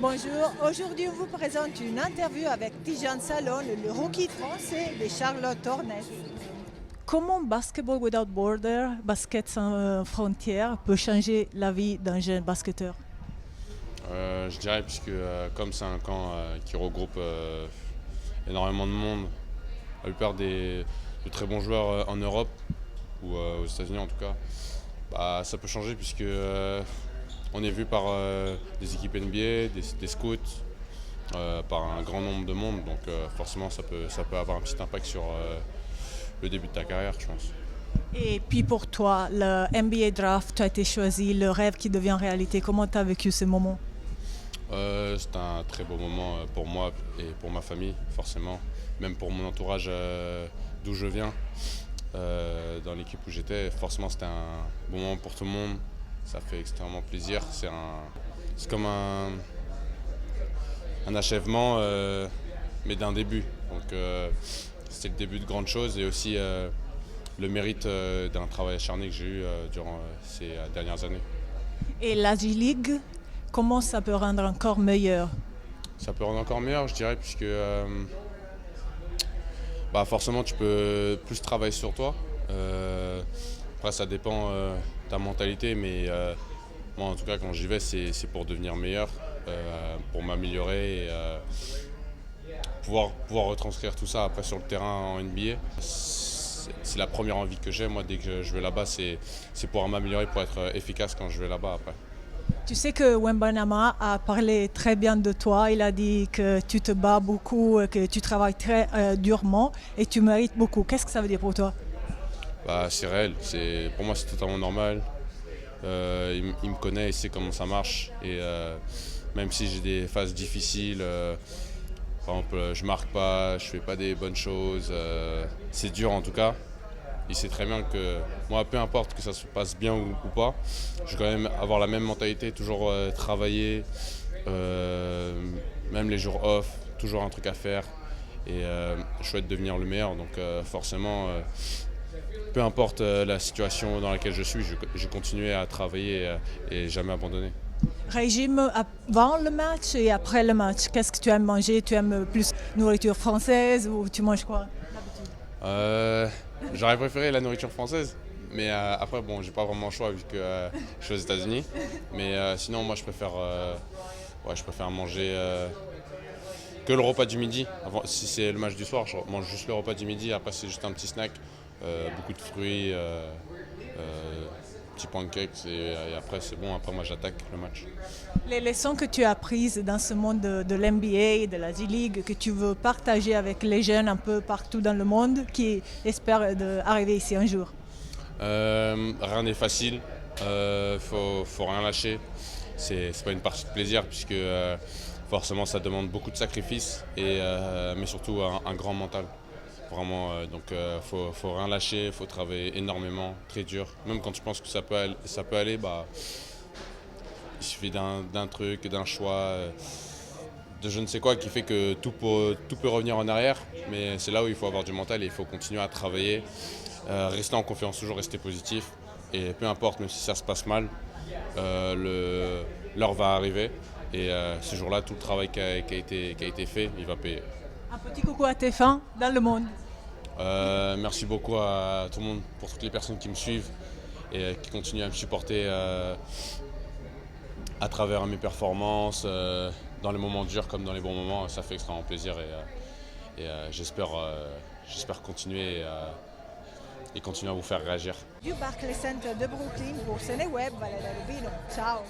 Bonjour, aujourd'hui on vous présente une interview avec Tijan Salon, le rookie français de Charlotte Hornets. Comment Basketball Without Border, basket sans frontières, peut changer la vie d'un jeune basketteur? Je dirais puisque comme c'est un camp qui regroupe énormément de monde, la plupart de très bons joueurs en Europe ou aux États-Unis en tout cas, bah, ça peut changer puisque on est vu par des équipes NBA, des scouts, par un grand nombre de monde, donc forcément ça peut avoir un petit impact sur le début de ta carrière, je pense. Et puis pour toi, le NBA Draft a été choisi, le rêve qui devient réalité. Comment tu as vécu ce moment? C'est un très beau moment pour moi et pour ma famille, forcément, même pour mon entourage d'où je viens, dans l'équipe où j'étais. Forcément, c'était un bon moment pour tout le monde. Ça fait extrêmement plaisir. C'est comme un achèvement, mais d'un début. Donc, c'est le début de grandes choses et aussi le mérite d'un travail acharné que j'ai eu durant ces dernières années. Et la G-League, comment ça peut rendre encore meilleur? Ça peut rendre encore meilleur, je dirais, puisque bah forcément tu peux plus travailler sur toi. Après, ça dépend de ta mentalité, mais moi en tout cas, quand j'y vais, c'est pour devenir meilleur, pour m'améliorer et pouvoir retranscrire tout ça après sur le terrain en NBA. C'est la première envie que j'ai, moi, dès que je vais là-bas, c'est pouvoir m'améliorer pour être efficace quand je vais là-bas après. Tu sais que Wembanyama a parlé très bien de toi. Il a dit que tu te bats beaucoup, que tu travailles très durement et tu mérites beaucoup. Qu'est-ce que ça veut dire pour toi? Bah, c'est réel, pour moi c'est totalement normal. Il me connaît, il sait comment ça marche. Et même si j'ai des phases difficiles, par exemple je marque pas, je fais pas des bonnes choses, c'est dur en tout cas. Il sait très bien que moi, peu importe que ça se passe bien ou pas, je vais quand même avoir la même mentalité, toujours travailler, même les jours off, toujours un truc à faire. Et je souhaite devenir le meilleur, donc forcément, peu importe la situation dans laquelle je suis, je continuer à travailler et jamais abandonner. Régime avant le match et après le match. Qu'est-ce que tu aimes manger? Tu aimes plus nourriture française ou tu manges quoi d'habitude? J'aurais préféré la nourriture française, mais après, bon, j'ai pas vraiment le choix vu que je suis aux États-Unis. Mais sinon, moi, je préfère manger que le repas du midi. Si c'est le match du soir, je mange juste le repas du midi. Après, c'est juste un petit snack, beaucoup de fruits, petits pancakes, et après, c'est bon. Après, moi, j'attaque le match. Les leçons que tu as prises dans ce monde de l'NBA, de la G-League, que tu veux partager avec les jeunes un peu partout dans le monde qui espèrent arriver ici un jour. Rien n'est facile, faut rien lâcher. C'est pas une partie de plaisir puisque forcément ça demande beaucoup de sacrifices mais surtout un grand mental. Vraiment, donc faut rien lâcher, faut travailler énormément, très dur. Même quand tu penses que ça peut aller, bah il suffit d'un truc, d'un choix, de je ne sais quoi qui fait que tout peut revenir en arrière. Mais c'est là où il faut avoir du mental et il faut continuer à travailler, rester en confiance, toujours rester positif. Et peu importe, même si ça se passe mal, l'heure va arriver. Et ce jour-là, tout le travail qui a été fait, il va payer. Un petit coucou à tes fans dans le monde. Merci beaucoup à tout le monde, pour toutes les personnes qui me suivent et qui continuent à me supporter à travers mes performances, dans les moments durs comme dans les bons moments. Ça fait extrêmement plaisir et j'espère continuer et continuer à vous faire réagir. Du Barclays Center de Brooklyn pour CineWeb, Valérie Rubino. Ciao.